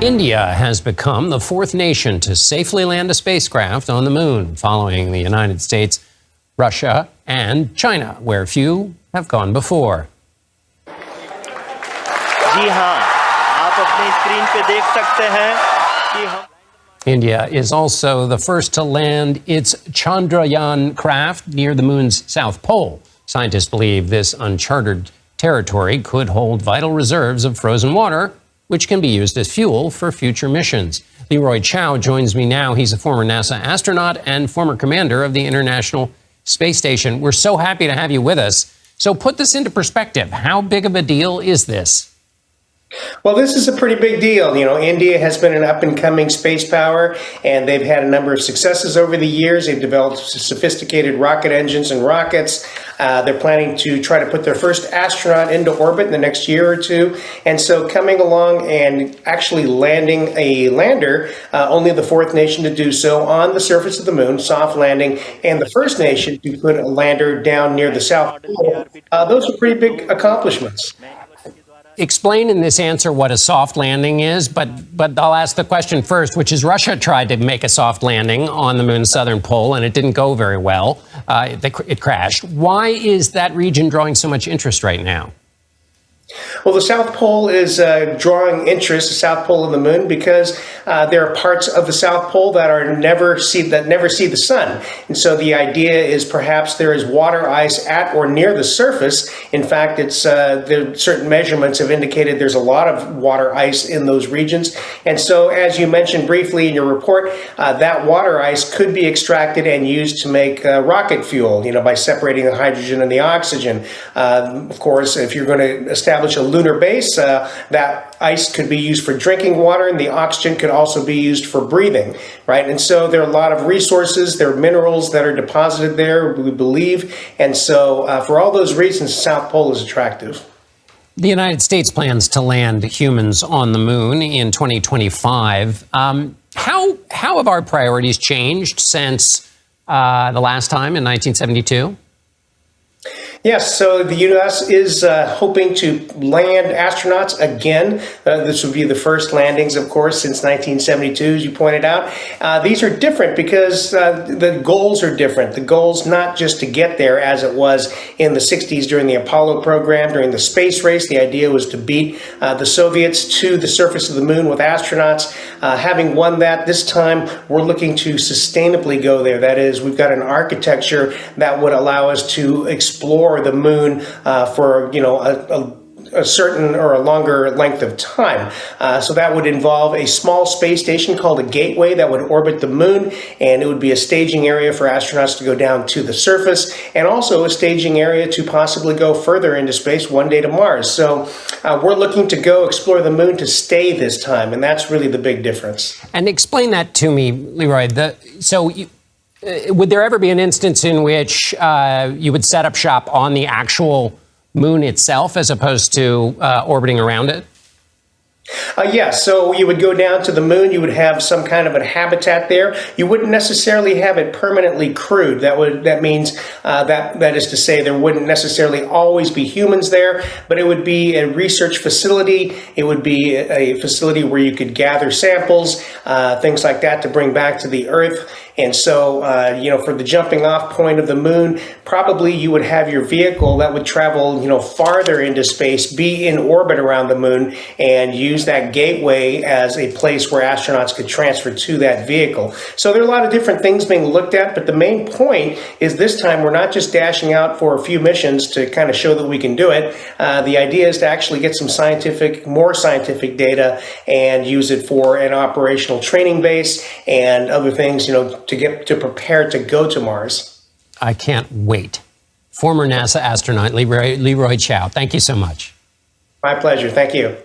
India has become the fourth nation to safely land a spacecraft on the moon, following the United States, Russia, and China, where few have gone before. जी हाँ, आप अपनी screen पे देख सकते हैं कि हम India is also the first to land its Chandrayaan craft near the moon's south pole. Scientists believe this uncharted territory could hold vital reserves of frozen water, which can be used as fuel for future missions. Leroy Chow joins me now. He's a former NASA astronaut and former commander of the International Space Station. We're so happy to have you with us. So put this into perspective. How big of a deal is this? Well, this is a pretty big deal. You know, India has been an up-and-coming space power, and they've had a number of successes over the years. They've developed sophisticated rocket engines and rockets. They're planning to try to put their first astronaut into orbit in the next year or two. And so coming along and actually landing a lander, only the fourth nation to do so on the surface of the moon, soft landing, and the first nation to put a lander down near the South Pole. Those are pretty big accomplishments. Explain in this answer what a soft landing is, but I'll ask the question first, which is Russia tried to make a soft landing on the moon's southern pole, and it didn't go very well. It crashed. Why is that region drawing so much interest right now? Well, the South Pole is drawing interest, the South Pole of the moon, because there are parts of the South Pole that never see the sun. And so the idea is perhaps there is water ice at or near the surface. In fact, certain measurements have indicated there's a lot of water ice in those regions. And so, as you mentioned briefly in your report, that water ice could be extracted and used to make rocket fuel, by separating the hydrogen and the oxygen. Of course, if you're going to establish a lunar base, that ice could be used for drinking water, and the oxygen could also be used for breathing, right? And so there are a lot of resources, there are minerals that are deposited there, we believe, and so for all those reasons, the South Pole is attractive. The United States plans to land humans on the moon in 2025. How have our priorities changed since the last time in 1972? Yes, so the U.S. is hoping to land astronauts again. This would be the first landings, of course, since 1972, as you pointed out. These are different because the goals are different. The goal's not just to get there, as it was in the 60s during the Apollo program, during the space race. The idea was to beat the Soviets to the surface of the moon with astronauts. Having won that, this time we're looking to sustainably go there. That is, we've got an architecture that would allow us to explore the moon for a certain or a longer length of time. So that would involve a small space station called a gateway that would orbit the moon, and it would be a staging area for astronauts to go down to the surface, and also a staging area to possibly go further into space, one day to Mars. So we're looking to go explore the moon to stay this time, and that's really the big difference. And explain that to me, Leroy. Would there ever be an instance in which you would set up shop on the actual moon itself as opposed to orbiting around it? Yes, so you would go down to the moon, you would have some kind of a habitat there. You wouldn't necessarily have it permanently crewed. That means that is to say there wouldn't necessarily always be humans there, but it would be a research facility. It would be a facility where you could gather samples, things like that to bring back to the Earth. And so, for the jumping off point of the moon, probably you would have your vehicle that would travel, farther into space, be in orbit around the moon, and use that gateway as a place where astronauts could transfer to that vehicle. So there are a lot of different things being looked at, but the main point is this time we're not just dashing out for a few missions to kind of show that we can do it. The idea is to actually get some more scientific data and use it for an operational training base and other things, to prepare to go to Mars. I can't wait. Former NASA astronaut Leroy Chow, thank you so much. My pleasure. Thank you.